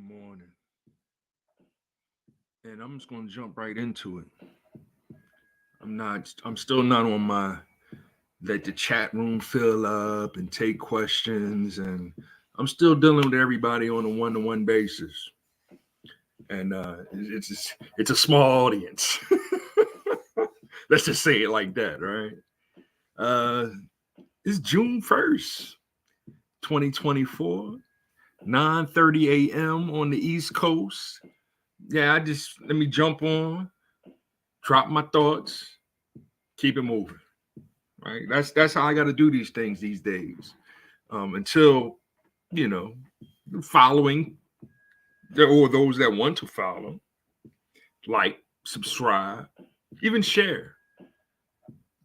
morning. And I'm just gonna jump right into it. I'm still not on my let the chat room fill up and take questions, and I'm still dealing with everybody on a one-to-one basis. And it's a small audience. Let's just say it like that, right? Uh it's June 1st, 2024, 9:30 a.m. on the East Coast. Yeah, I just let me jump on, drop my thoughts, keep it moving. Right? That's how I got to do these things these days. Until you know, following or those that want to follow, like, subscribe, even share,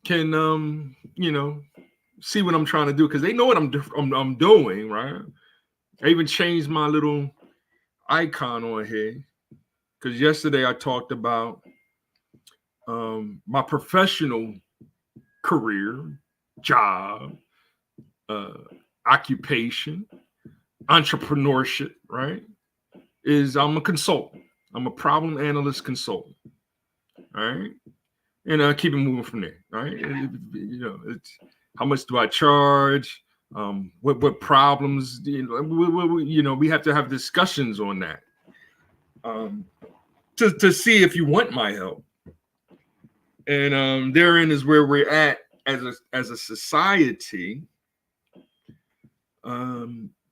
can see what I'm trying to do because they know what I'm doing. Right? I even changed my little icon on here because yesterday I talked about my professional career, job, uh, occupation, entrepreneurship, right? Is I'm a consultant. I'm a problem analyst consultant. All right. And keep it moving from there. All right. It's how much do I charge? What problems? We have to have discussions on that um, to see if you want my help. And therein is where we're at as a society,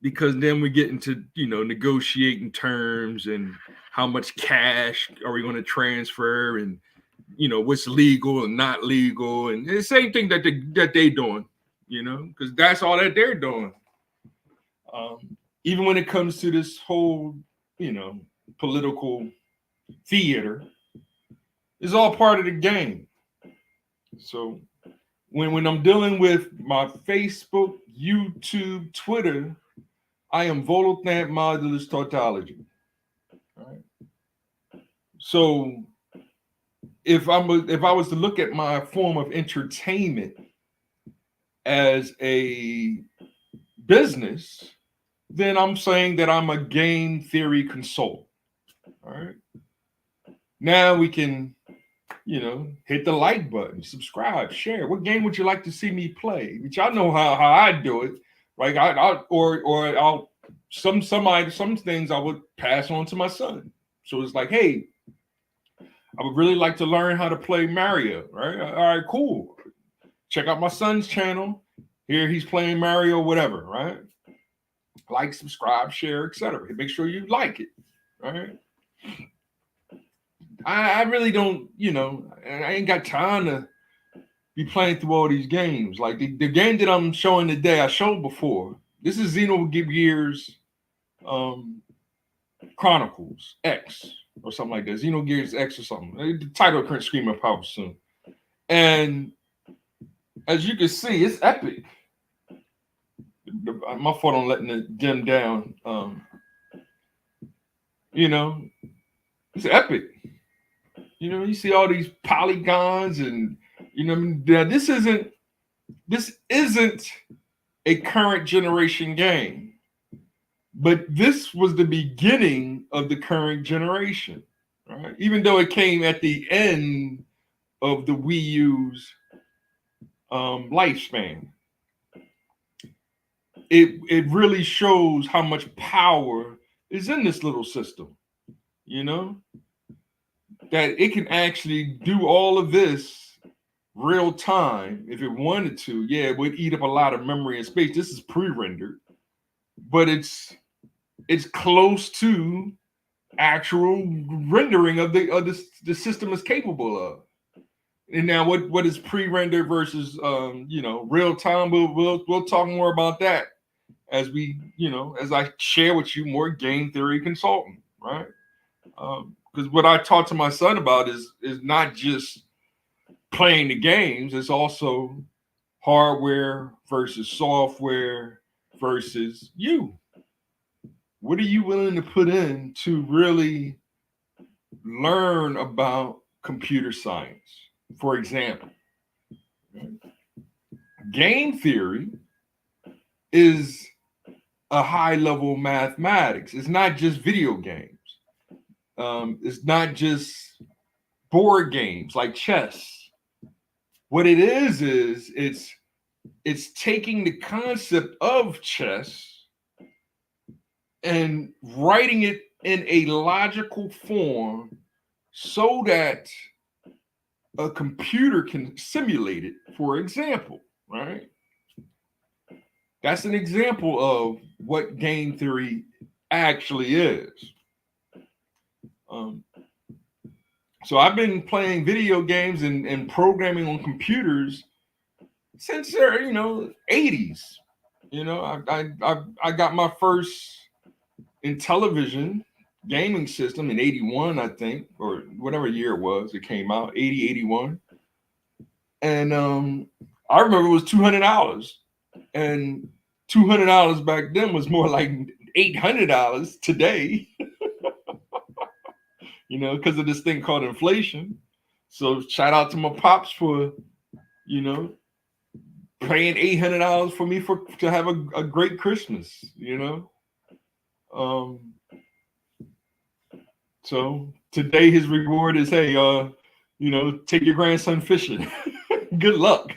because then we get into negotiating terms and how much cash are we going to transfer, and what's legal and not legal, and the same thing that they doing, because that's all that they're doing. Even when it comes to this whole political theater, it's all part of the game. So when I'm dealing with my Facebook, YouTube, Twitter, I am volant modulus tautology. Right? So if I was to look at my form of entertainment as a business, then I'm saying that I'm a game theory consultant. All right. Now we can, hit the like button, subscribe, share. What game would you like to see me play? Which I know how I do it. Right. I'll some things I would pass on to my son. So it's like, hey, I would really like to learn how to play Mario. Right. All right, cool. Check out my son's channel. Here he's playing Mario, whatever, right? Like, subscribe, share, etc. Make sure you like it. Right. I really don't, I ain't got time to be playing through all these games. Like the game that I'm showing today, I showed before. This is Xenogears Chronicles X or something like that. Xenogears X or something. The title couldn't scream up power soon. And as you can see, it's epic. My fault on letting it dim down. It's epic. You see all these polygons, and this isn't a current generation game, but this was the beginning of the current generation, right? Even though it came at the end of the Wii U's lifespan, it really shows how much power is in this little system, that it can actually do all of this real time if it wanted to. Yeah, it would eat up a lot of memory and space. This is pre-rendered, but it's close to actual rendering of the system is capable of. And now what is pre-rendered versus real time? We'll talk more about that as as I share with you more game theory consultant, right? Because what I talk to my son about is not just playing the games, it's also hardware versus software versus you. What are you willing to put in to really learn about computer science? For example, game theory is a high level of mathematics. It's not just video games. It's not just board games like chess. What it is it's taking the concept of chess and writing it in a logical form so that a computer can simulate it, for example, right? That's an example of what game theory actually is. So I've been playing video games and programming on computers since they're 80s. I got my first Intellivision gaming system in 81, I think, or whatever year it was it came out, 80, 81. And I remember it was $200. And $200 back then was more like $800 today, because of this thing called inflation. So shout out to my pops for, paying $800 for me to have a great Christmas, So today his reward is, hey, take your grandson fishing. Good luck.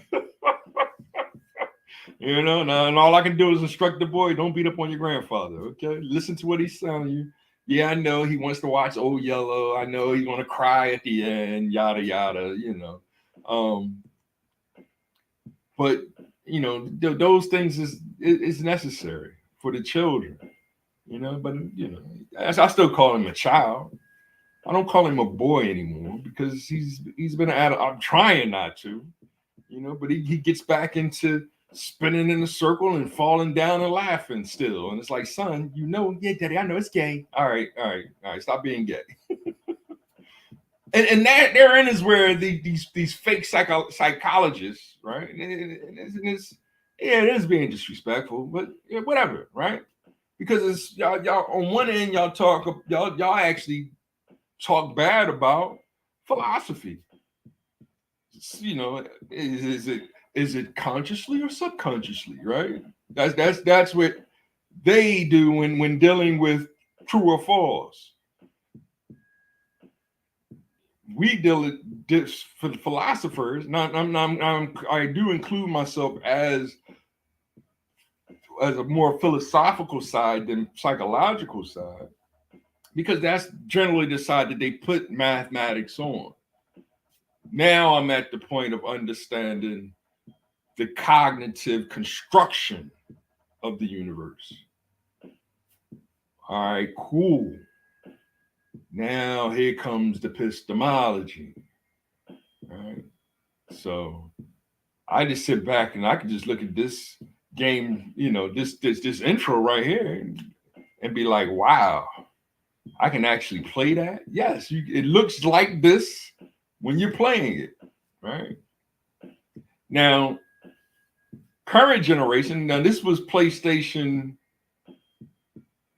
Now, and all I can do is instruct the boy, don't beat up on your grandfather, okay? Listen to what he's telling you. Yeah, I know he wants to watch Old Yellow. I know he's going to cry at the end, yada, yada, But, those things is necessary for the children, But, I still call him a child. I don't call him a boy anymore because he's been an adult. I'm trying not to, but he gets back into spinning in a circle and falling down and laughing still. And it's like, son, yeah, daddy, I know it's gay. All right, stop being gay. and that therein is where these fake psychologists, right? And it is being disrespectful, but whatever, right? Because it's y'all on one end y'all actually talk bad about philosophy. Is it consciously or subconsciously, right? That's what they do when dealing with true or false. We deal with this for the philosophers. I do include myself as a more philosophical side than psychological side, because that's generally the side that they put mathematics on. Now I'm at the point of understanding the cognitive construction of the universe. All right, cool. Now here comes the epistemology. All right. So I just sit back and I can just look at this game, this intro right here and be like, wow, I can actually play that. Yes, it looks like this when you're playing it, right? Now, current generation, now this was PlayStation.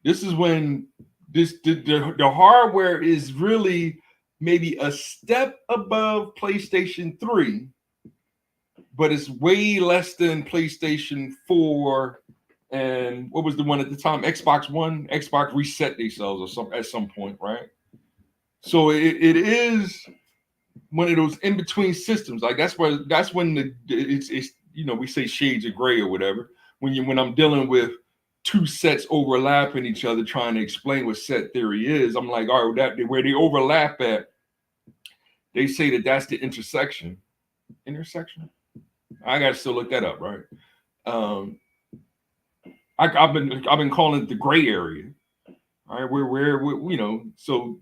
This is when the hardware is really maybe a step above PlayStation 3, but it's way less than PlayStation 4 and what was the one at the time? Xbox One. Xbox reset themselves at some point, right? So it is one of those in between systems. Like that's when it's we say shades of gray or whatever. When I'm dealing with two sets overlapping each other, trying to explain what set theory is, I'm like, all right, where they overlap at, they say that's the intersection. Intersection? I gotta still look that up, right? I've been calling it the gray area. All right, where so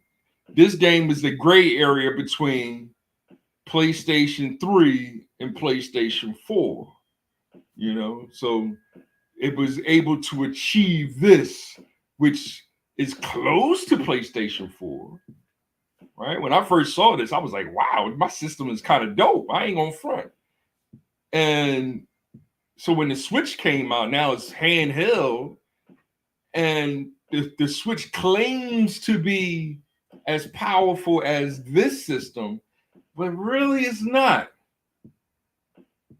this game is the gray area between PlayStation 3 and PlayStation 4. So it was able to achieve this, which is close to PlayStation 4. Right? When I first saw this, I was like, wow, my system is kind of dope. I ain't gonna front. And so when the Switch came out, now it's handheld, and the Switch claims to be as powerful as this system, but really it's not.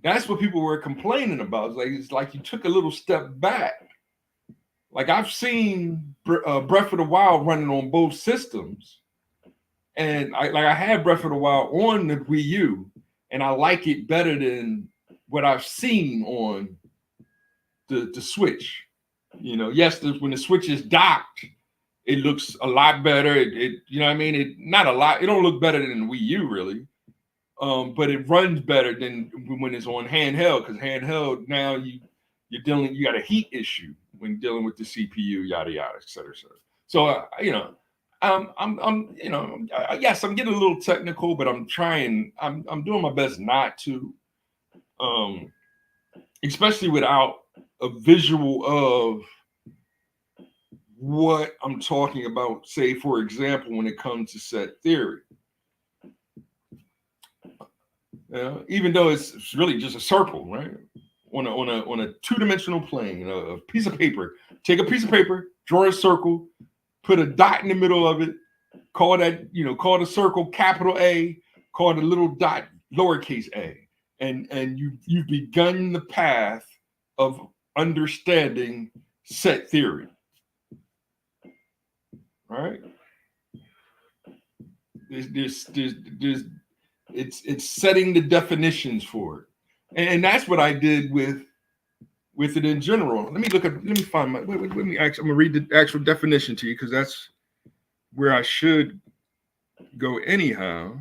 That's what people were complaining about. It's like you took a little step back. Like I've seen Breath of the Wild running on both systems, and I had Breath of the Wild on the Wii U, and I like it better than what I've seen on the Switch. You know, yes, when the Switch is docked, it looks a lot better. It you know what I mean? It not a lot. It don't look better than the Wii U really, but it runs better than when it's on handheld. Because handheld now you got a heat issue when dealing with the CPU, yada yada, et cetera, et cetera. So you know, I'm you know, yes, I'm getting a little technical, but I'm trying. I'm doing my best not to, especially without a visual of what I'm talking about. Say, for example, when it comes to set theory, even though it's really just a circle, right? On a two-dimensional plane, a piece of paper. Take a piece of paper, draw a circle, put a dot in the middle of it, call the circle capital A, call the little dot lowercase a, and you've begun the path of understanding set theory. Right? There's it's setting the definitions for it, and that's what I did with it in general. Let me find my. Let me actually. I'm gonna read the actual definition to you because that's where I should go anyhow.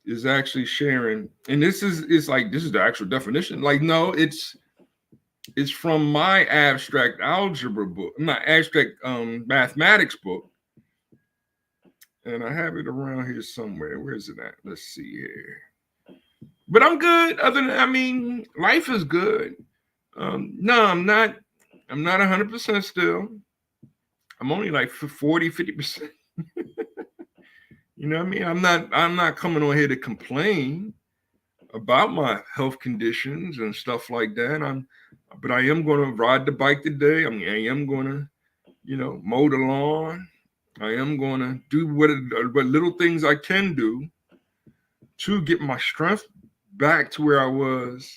Is actually sharing, and this is the actual definition. Like no, it's from my abstract algebra book, not abstract mathematics book, and I have it around here somewhere. Where is it at? Let's see here. But I'm good. Other than life is good. No, I'm not 100% still. I'm only like 40, 50%. You know what I mean? I'm not coming on here to complain about my health conditions and stuff like that. But I am going to ride the bike today. I am going to, mow the lawn. I am going to do what little things I can do to get my strength back to where I was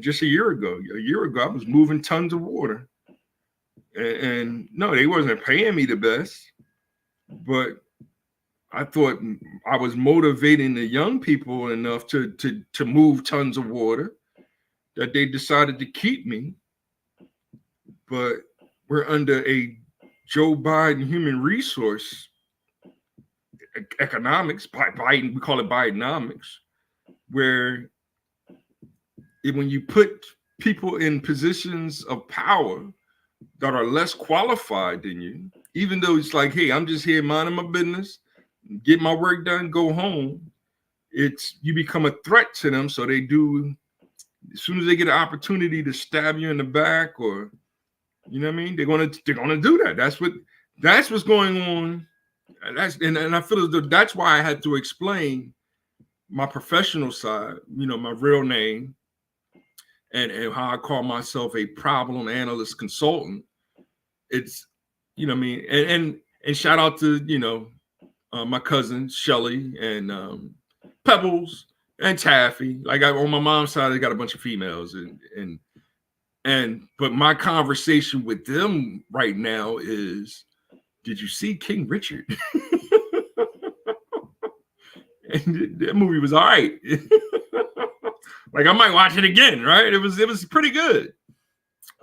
just a year ago. A year ago, I was moving tons of water. And no, they wasn't paying me the best, but I thought I was motivating the young people enough to move tons of water that they decided to keep me. But we're under a Joe Biden human resource economics, Biden, we call it Bidenomics, where when you put people in positions of power that are less qualified than you, even though it's like, hey, I'm just here minding my business, get my work done, go home. You become a threat to them. So they do, as soon as they get an opportunity to stab you in the back, or you know what I mean, they're gonna do that. That's what's going on. And I feel as though that's why I had to explain my professional side, my real name, and how I call myself a problem analyst consultant. It's, what I mean, and shout out to my cousins Shelly and Pebbles and Taffy. Like on my mom's side, I got a bunch of females, but my conversation with them right now is, did you see King Richard? And that movie was all right. Like I might watch it again, right? It was pretty good.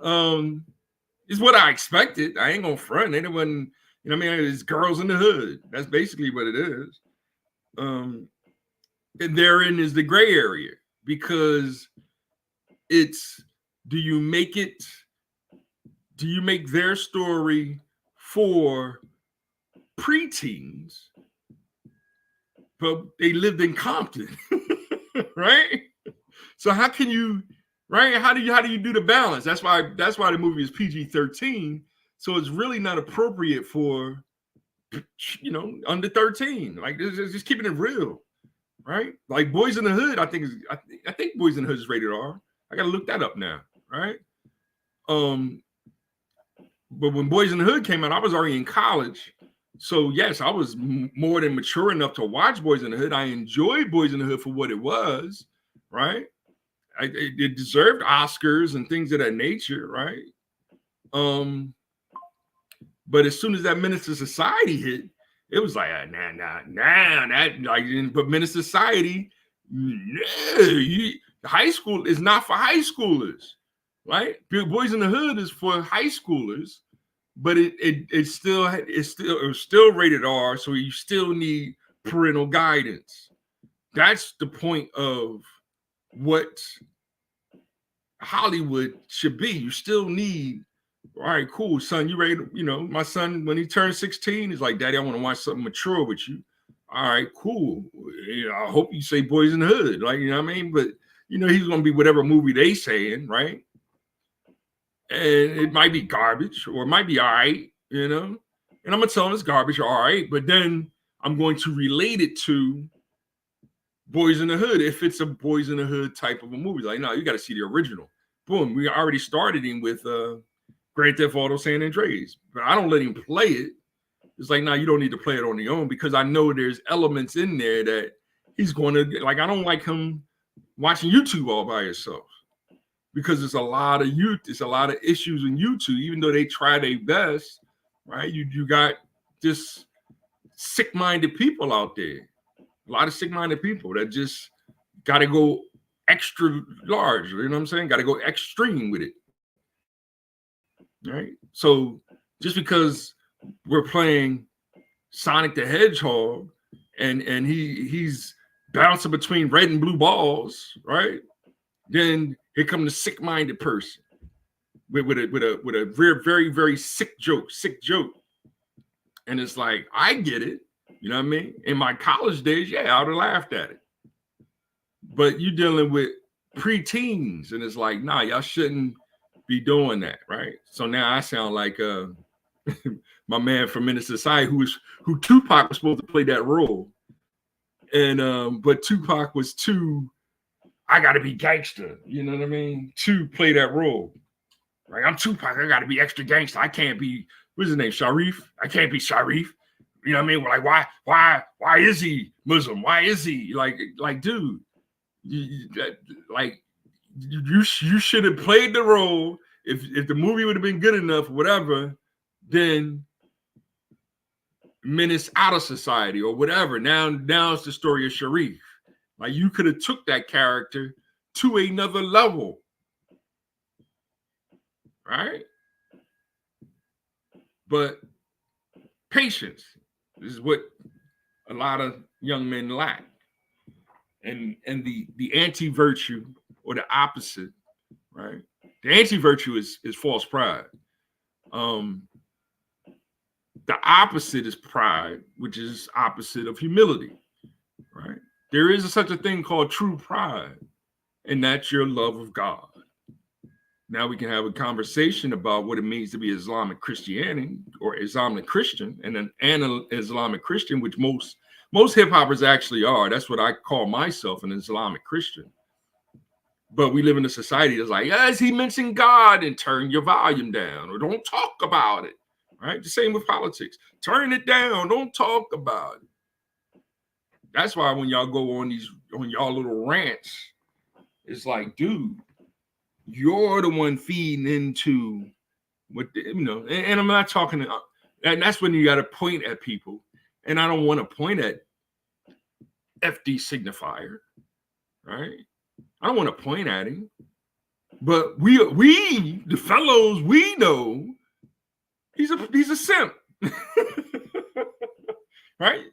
It's what I expected. I ain't gonna front. Anyone, it's girls in the hood. That's basically what it is. And therein is the gray area, because it's, do you make their story for preteens, but they lived in Compton, right? So how can you, right? How do you do the balance? That's why the movie is PG-13. So it's really not appropriate for, under 13. Like just keeping it real, right? Like Boys in the Hood, I think Boys in the Hood is rated R. I gotta look that up now, right? But when Boys in the Hood came out, I was already in college. So yes, I was more than mature enough to watch Boys in the Hood. I enjoyed Boys in the Hood for what it was, right? It deserved Oscars and things of that nature, right? But as soon as that Menace to Society hit, it was like, that like, but Menace to Society, high school is not for high schoolers, right? Boys in the Hood is for high schoolers, but it's still rated R, so you still need parental guidance. That's the point of what Hollywood should be. You still need, all right, cool, son, you ready to, my son, when he turns 16, he's like, Daddy, I want to watch something mature with you. All right, cool. I hope you say Boys in the Hood, like, you know what I mean? But, he's going to be whatever movie they saying, right? And it might be garbage or it might be all right, and I'm going to tell him it's garbage or all right, but then I'm going to relate it to Boys in the Hood if it's a Boys in the Hood type of a movie. Like, no, you got to see the original. Boom, we already started him with Grand Theft Auto San Andreas, but I don't let him play it. It's like, no, you don't need to play it on your own because I know there's elements in there that he's going to, like, I don't like him watching YouTube all by himself because there's a lot of there's a lot of issues in YouTube, even though they try their best, right? You got just sick-minded people out there, a lot of sick-minded people that just got to go extra large, you know what I'm saying? Got to go extreme with it. Right. So just because we're playing Sonic the Hedgehog and he's bouncing between red and blue balls, right? Then here comes the sick-minded person with a very, very, very sick joke. And it's like, I get it. You know what I mean? In my college days, yeah, I would have laughed at it. But you're dealing with preteens, and it's like, nah, y'all shouldn't be doing that, right? So now I sound like my man from Menace to Society, who Tupac was supposed to play that role, and but Tupac was too, I gotta be gangster, you know what I mean, to play that role. Right? I'm Tupac, I gotta be extra gangster. I can't be, what's his name, Sharif? I can't be Sharif. You know what I mean? Like, why is he Muslim? Why is he like, dude? You should have played the role. If the movie would have been good enough, whatever, then Menace out of society or whatever. Now it's the story of Sharif. Like, you could have took that character to another level, right? But patience is what a lot of young men lack, and the anti-virtue or the opposite, right? The anti-virtue is false pride. The opposite is pride, which is opposite of humility, right? There is such a thing called true pride, and that's your love of God. Now we can have a conversation about what it means to be Islamic Christianity or Islamic Christian, and an Islamic Christian, which most hip hoppers actually are. That's what I call myself, an Islamic Christian. But we live in a society that's like, yes, he mentioned God, and turn your volume down or don't talk about it, right? The same with politics. Turn it down, don't talk about it. That's why when y'all go on y'all little rants, it's like, dude, you're the one feeding into what, and I'm not talking, and that's when you got to point at people. And I don't want to point at FD signifier, right? I don't want to point at him, but we the fellows, we know he's a simp, right?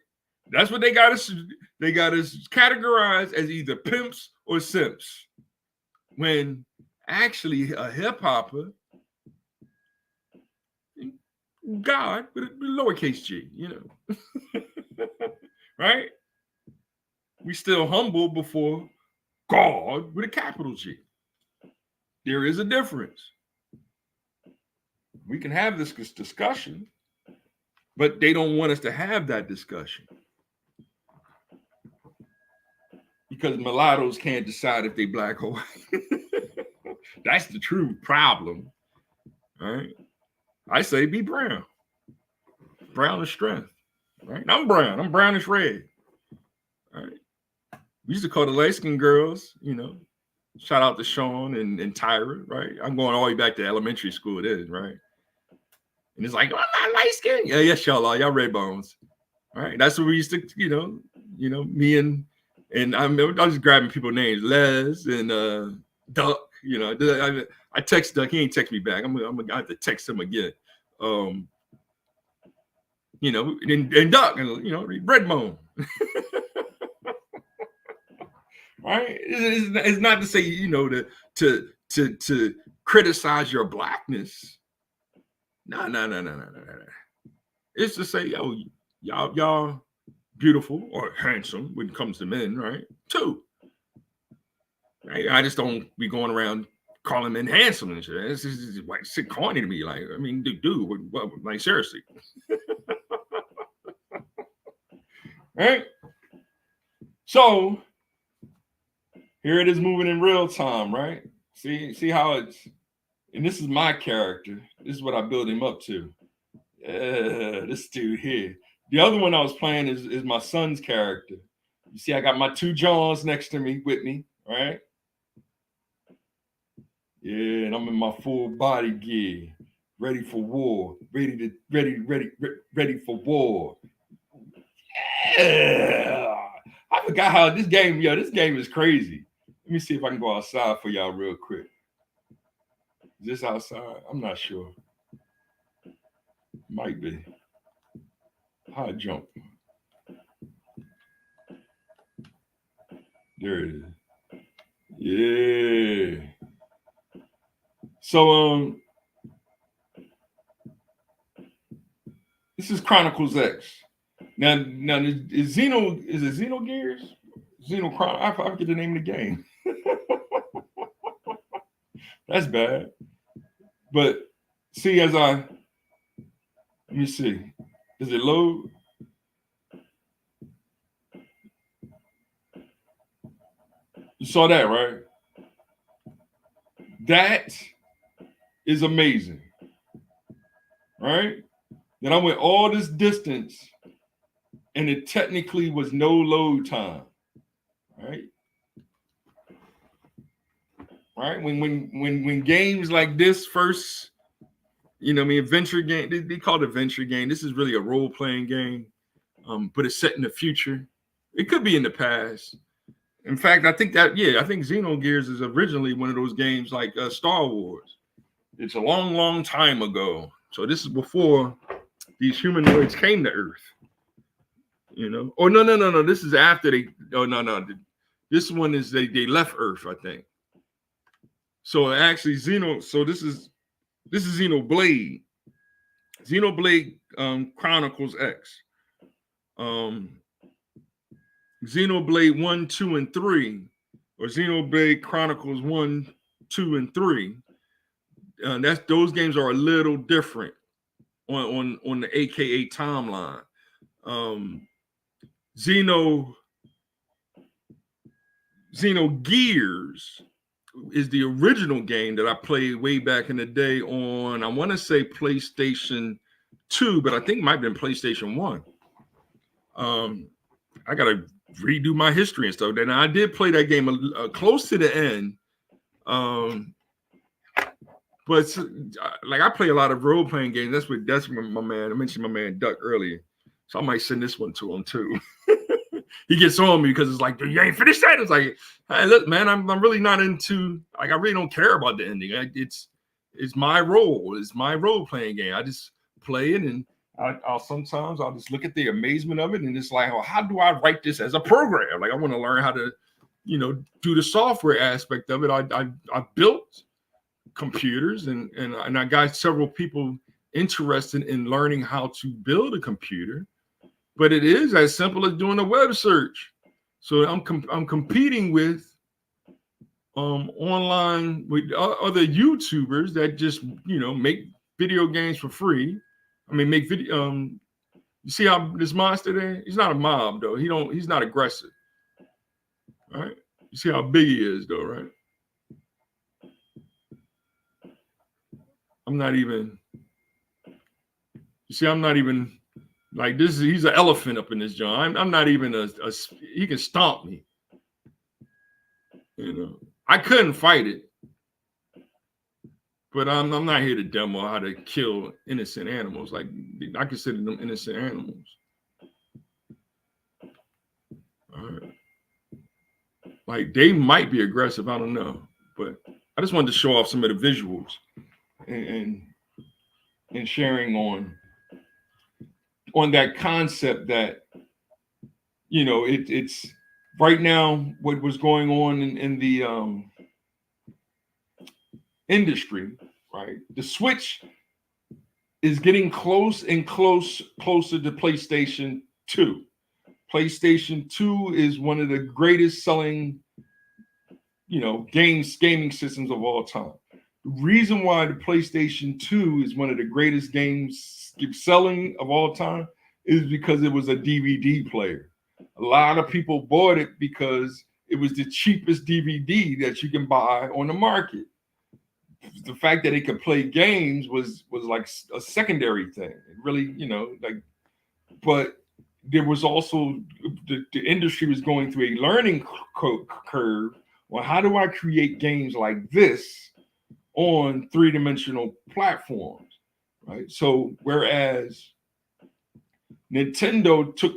That's what they got us categorized as, either pimps or simps, when actually a hip hopper, God with a lowercase g, right? We still humble before God with a capital G. There is a difference. We can have this discussion, but they don't want us to have that discussion because mulattoes can't decide if they black or white. That's the true problem, right? I say be brown. Brown is strength, right? I'm brown. I'm brownish red, right? We used to call the light-skinned girls, shout out to Sean and Tyra, right? I'm going all the way back to elementary school, it is, right? And it's like, oh, I'm not light skinned. Yeah, yes, y'all are. Y'all red bones. All right. That's what we used to, me and I was grabbing people's names, Les and Duck. I text Duck. He ain't text me back. I'm gonna have to text him again. And Duck, red bone. Right? It's not to say, to criticize your blackness. No. It's to say, y'all beautiful or handsome when it comes to men, right? Too. Right? I just don't be going around calling men handsome and shit. It's just like shit corny to me. Like, I mean, dude, like seriously. Right? So here it is moving in real time, right? See how it's, and this is my character. This is what I build him up to. This dude here. The other one I was playing is my son's character. You see, I got my two Johns next to me with me, right? Yeah, and I'm in my full body gear, ready for war, ready for war. Yeah. I forgot how this game is crazy. Let me see if I can go outside for y'all real quick. Is this outside? I'm not sure. Might be. High jump. There it is. Yeah. So this is Chronicles X. Now is it Xenogears? I forget the name of the game. That's bad. But see, let me see. Does it load? You saw that, right? That is amazing. Right? Then I went all this distance and it technically was no load time. Right? Right? When games like this first, adventure game, they call it adventure game. This is really a role-playing game. But it's set in the future. It could be in the past. In fact, I think Xenogears is originally one of those games like Star Wars. It's a long, long time ago. So this is before these humanoids came to Earth. Oh no. This is after they. Oh no. This one is they left Earth, I think. So actually, So this is Xenoblade. Xenoblade Chronicles X. Xenoblade 1, 2, and 3, or Xenoblade Chronicles 1, 2, and 3. Those games are a little different on the AKA timeline. Xenogears is the original game that I played way back in the day on, I want to say PlayStation 2, but I think it might have been PlayStation 1. I gotta redo my history and stuff. And I did play that game close to the end. But like I play a lot of role-playing games. That's what my man, I mentioned my man Duck earlier. So I might send this one to him too. He gets on me because it's like, dude, you ain't finished that. It's like, hey, look, man, I'm really not into, like, I really don't care about the ending. It's my role. It's my role-playing game. I just play it, and I'll sometimes just look at the amazement of it, and it's like, oh, how do I write this as a program? Like, I want to learn how to, do the software aspect of it. I built computers, and I got several people interested in learning how to build a computer, but it is as simple as doing a web search. So I'm competing with online with other YouTubers that just make video games for free. I mean, make video. You see how this monster there? He's not a mob though. He's not aggressive. All right. You see how big he is though, right? I'm not even like this. He's an elephant up in this joint. I'm not even he can stomp me. I couldn't fight it. But I'm not here to demo how to kill innocent animals. Like, I consider them innocent animals. All right. Like, they might be aggressive. I don't know. But I just wanted to show off some of the visuals and sharing on that concept that, it's right now what was going on in the industry, right? The Switch is getting closer to PlayStation 2. PlayStation 2 is one of the greatest selling, gaming systems of all time. The reason why the PlayStation 2 is one of the greatest games selling of all time is because it was a DVD player. A lot of people bought it because it was the cheapest DVD that you can buy on the market. The fact that it could play games was like a secondary thing. It really, but there was also the industry was going through a learning curve. Well, how do I create games like this on three-dimensional platforms, right? So whereas Nintendo took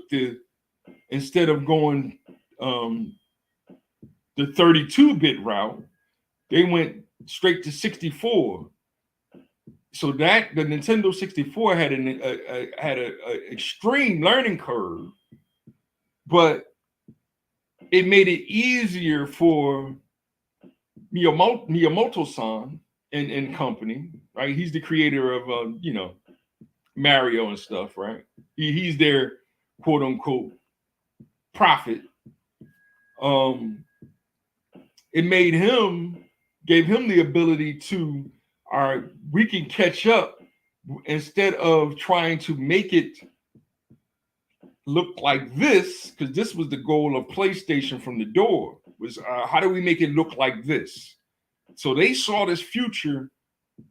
instead of going the 32-bit route, they went straight to 64. So that the Nintendo 64 had an extreme learning curve, but it made it easier for Miyamoto-san and company, right? He's the creator of Mario and stuff, right? He's their quote unquote prophet. It gave him the ability to, all right, we can catch up instead of trying to make it look like this, because this was the goal of PlayStation from the door, was how do we make it look like this? So they saw this future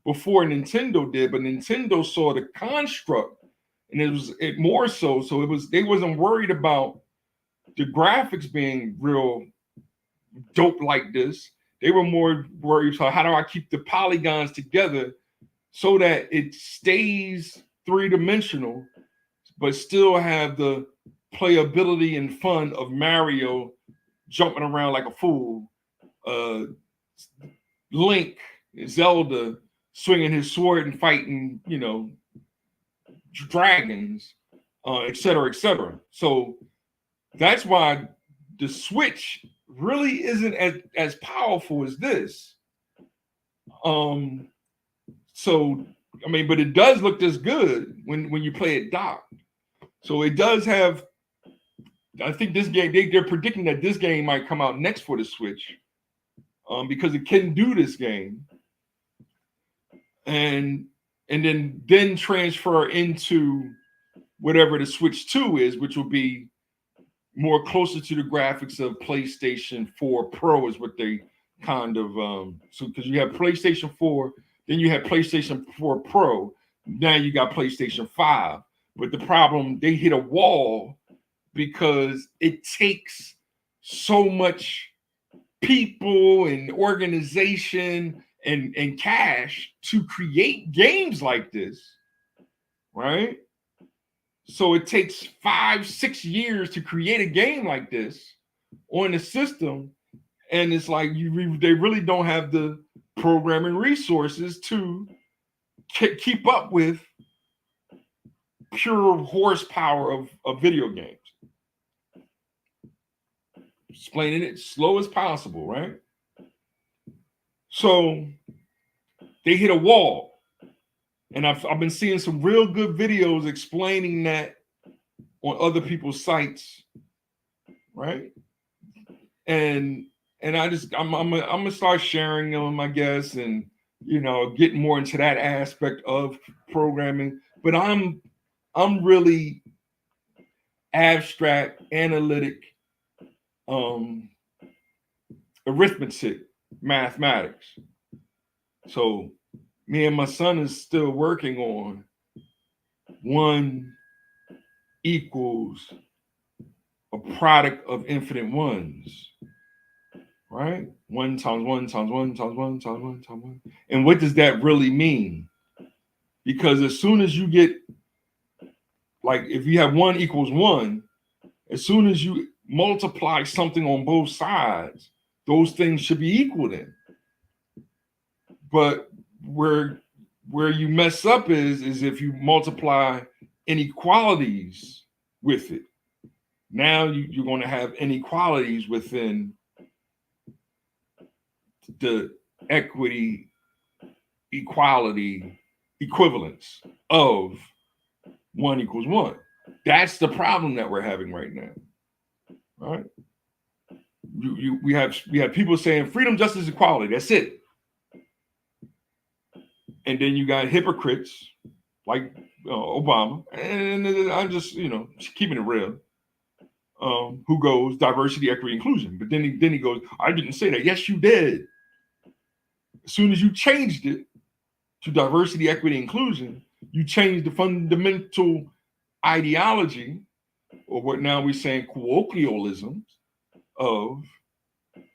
before Nintendo did, but Nintendo saw the construct, and it more so. So they wasn't worried about the graphics being real dope like this. They were more worried about how do I keep the polygons together so that it stays three-dimensional, but still have the playability and fun of Mario jumping around like a fool, Link, Zelda swinging his sword and fighting, dragons, et cetera, et cetera. So that's why the Switch really isn't as powerful as this. So I mean, but it does look this good when you play it docked. So it does have. I think this game they're predicting that this game might come out next for the Switch, because it can do this game, and then transfer into whatever the Switch 2 is, which will be more closer to the graphics of PlayStation 4 Pro, is what they kind of so because you have PlayStation 4, then you have PlayStation 4 Pro, now you got PlayStation 5. But the problem, they hit a wall because it takes so much people and organization and cash to create games like this, right? So it takes 5-6 years to create a game like this on the system, and it's like they really don't have the programming resources to keep up with pure horsepower of video games. Explaining it slow as possible, right? So they hit a wall. And I've been seeing some real good videos explaining that on other people's sites, right? And I'm gonna start sharing them, I guess, and getting more into that aspect of programming. But I'm really abstract, analytic, arithmetic, mathematics. So me and my son is still working on 1 equals a product of infinite ones. right? 1 times 1 times 1 times 1 times 1 times 1. And what does that really mean? Because as soon as you get, like, if you have 1 equals 1, as soon as you multiply something on both sides, those things should be equal then. But where you mess up is if you multiply inequalities with it. Now you're going to have inequalities within the equity, equality, equivalence of 1 equals 1. That's the problem that we're having right now. Right? We have people saying freedom, justice, equality. That's it. And then you got hypocrites like Obama, and I'm just keeping it real. Who goes diversity, equity, inclusion? But then he goes, I didn't say that. Yes, you did. As soon as you changed it to diversity, equity, inclusion, you changed the fundamental ideology, or what now we're saying colloquialisms, of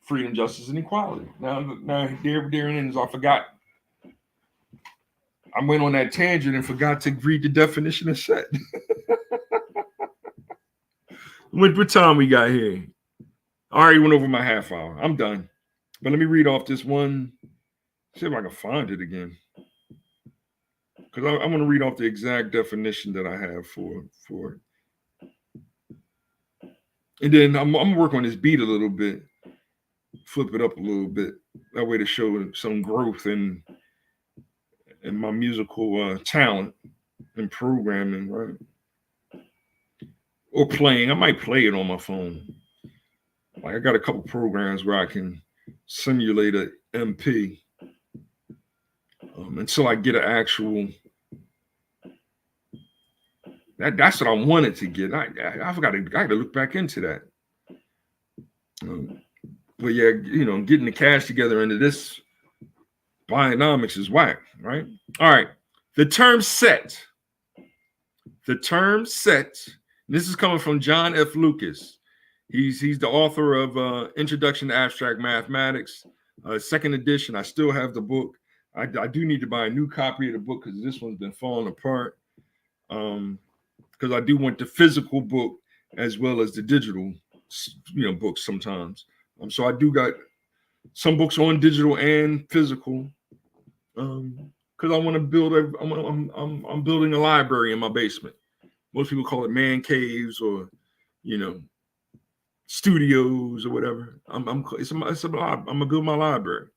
freedom, justice, and equality. Now there it is. I forgot. I went on that tangent and forgot to read the definition of set. What time we got here? I already went over my half hour. I'm done. But let me read off this one. See if I can find it again. Because I want to read off the exact definition that I have for it. And then I'm going to work on this beat a little bit. Flip it up a little bit. That way to show some growth in my musical talent and programming, right? Or playing. I might play it on my phone. Like I got a couple programs where I can simulate a MP until I get an actual. That's what I wanted to get. I forgot. I got to look back into that. But yeah, getting the cash together into this bionomics is whack, right? All right. The term set. The term set. This is coming from John F. Lucas. He's the author of Introduction to Abstract Mathematics, second edition. I still have the book. I do need to buy a new copy of the book because this one's been falling apart. Because I do want the physical book as well as the digital, books sometimes. So I do got some books on digital and physical. Because I want to build I'm building a library in my basement. Most people call it man caves or, studios or whatever. I'm gonna build my library,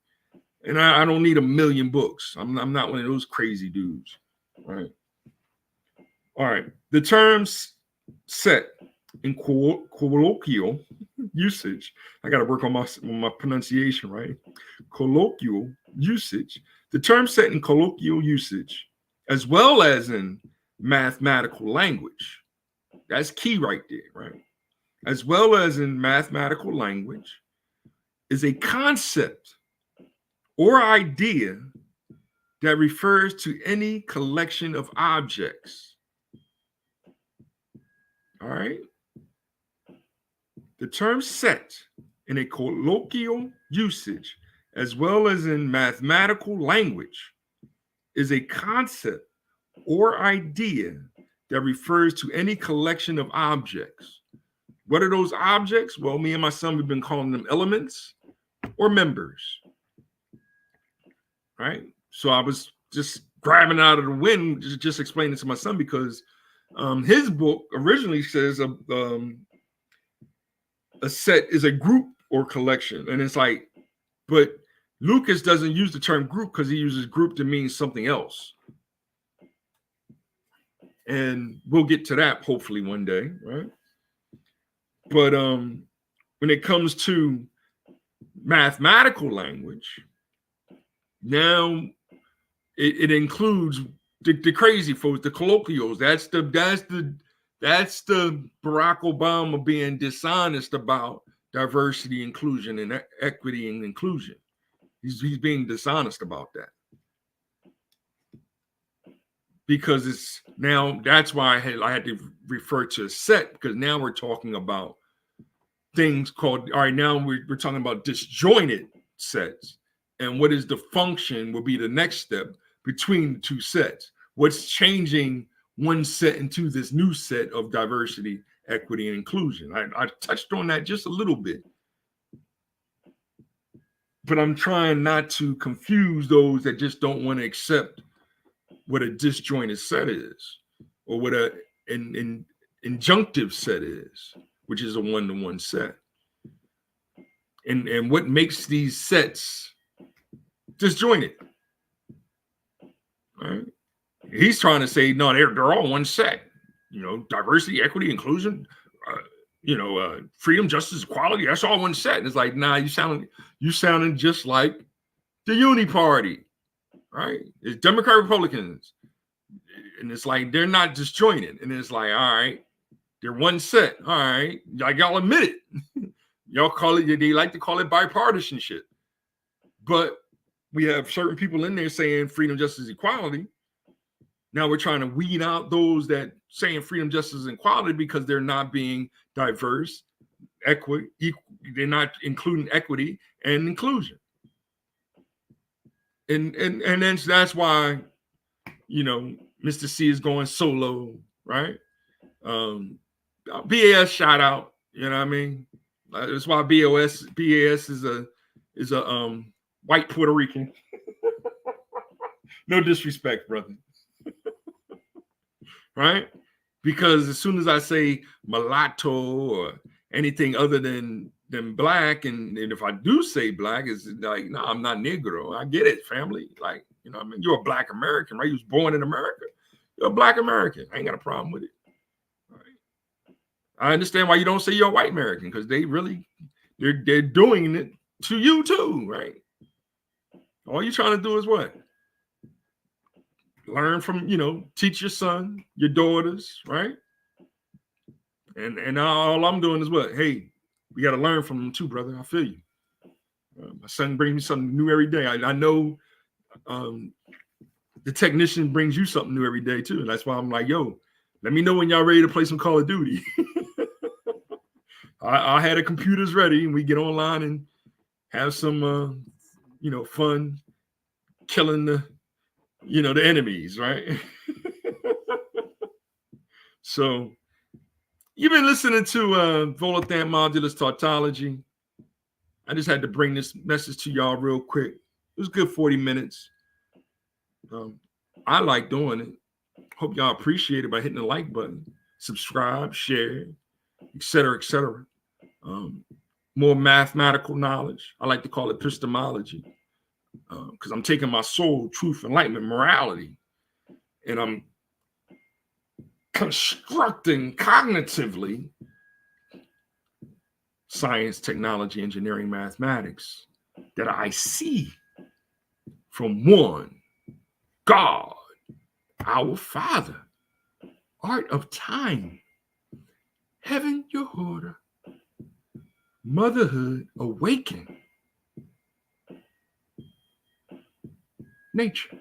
and I don't need 1 million books. I'm not one of those crazy dudes, right? All right. The terms set in colloquial usage. I got to work on my pronunciation, right? Colloquial usage. The term set in colloquial usage, as well as in mathematical language. That's key right there, right? As well as in mathematical language, is a concept or idea that refers to any collection of objects. All right. The term set in a colloquial usage, as well as in mathematical language, is a concept or idea that refers to any collection of objects. What are those objects? Well, me and my son, we've been calling them elements or members. Right? So I was just grabbing out of the wind, just explaining to my son because his book originally says a set is a group or collection. And it's like, but Lucas doesn't use the term group because he uses group to mean something else. And we'll get to that hopefully one day, right? But when it comes to mathematical language, now it includes the crazy folks, the colloquials. That's the Barack Obama being dishonest about diversity, inclusion, and equity and inclusion. He's being dishonest about that. Because it's now, that's why I had to refer to a set, because now we're talking about things called, all right, now we're talking about disjointed sets. And what is the function will be the next step between the two sets. What's changing one set into this new set of diversity, equity, and inclusion? I touched on that just a little bit. But I'm trying not to confuse those that just don't want to accept what a disjointed set is, or what an injunctive set is, which is a one-to-one set. And what makes these sets disjointed? Right? He's trying to say, no, they're all one set. Diversity, equity, inclusion, freedom, justice, equality, that's all one set. And it's like, nah, you sounding just like the Uni Party, right? It's Democrat, Republicans. And it's like, they're not disjointed. And it's like, all right, they're one set. All right, y'all admit it. Y'all call it, they like to call it bipartisanship. But we have certain people in there saying freedom, justice, equality. Now we're trying to weed out those that saying freedom, justice, and equality because they're not being diverse, equity, they're not including equity and inclusion. And then that's why, Mr. C is going solo, right? BAS shout out, you know what I mean? That's why BAS is a white Puerto Rican. No disrespect, brother. Right? Because as soon as I say mulatto or anything other than black, and if I do say black, it's like, no, I'm not Negro. I get it, family. Like, what I mean? You're a Black American, right? You was born in America. You're a Black American. I ain't got a problem with it. Right? I understand why you don't say you're a white American, because they're doing it to you too, right? All you're trying to do is what? Learn from, teach your son, your daughters, right? And all I'm doing is what? Hey, we got to learn from them too, brother. I feel you. My son brings me something new every day. I know the technician brings you something new every day too. And that's why I'm like, yo, let me know when y'all ready to play some Call of Duty. I had the computers ready, and we get online and have some, fun killing the enemies, right? So you've been listening to Volathan Modulus Tautology. I just had to bring this message to y'all real quick. It was a good 40 minutes. I like doing it. Hope y'all appreciate it by hitting the like button, subscribe, share, etc., etc. More mathematical knowledge. I like to call it epistemology, because I'm taking my soul, truth, enlightenment, morality, and I'm constructing cognitively science, technology, engineering, mathematics that I see from one God, our Father, art of time, heaven your order, motherhood awaken, nature.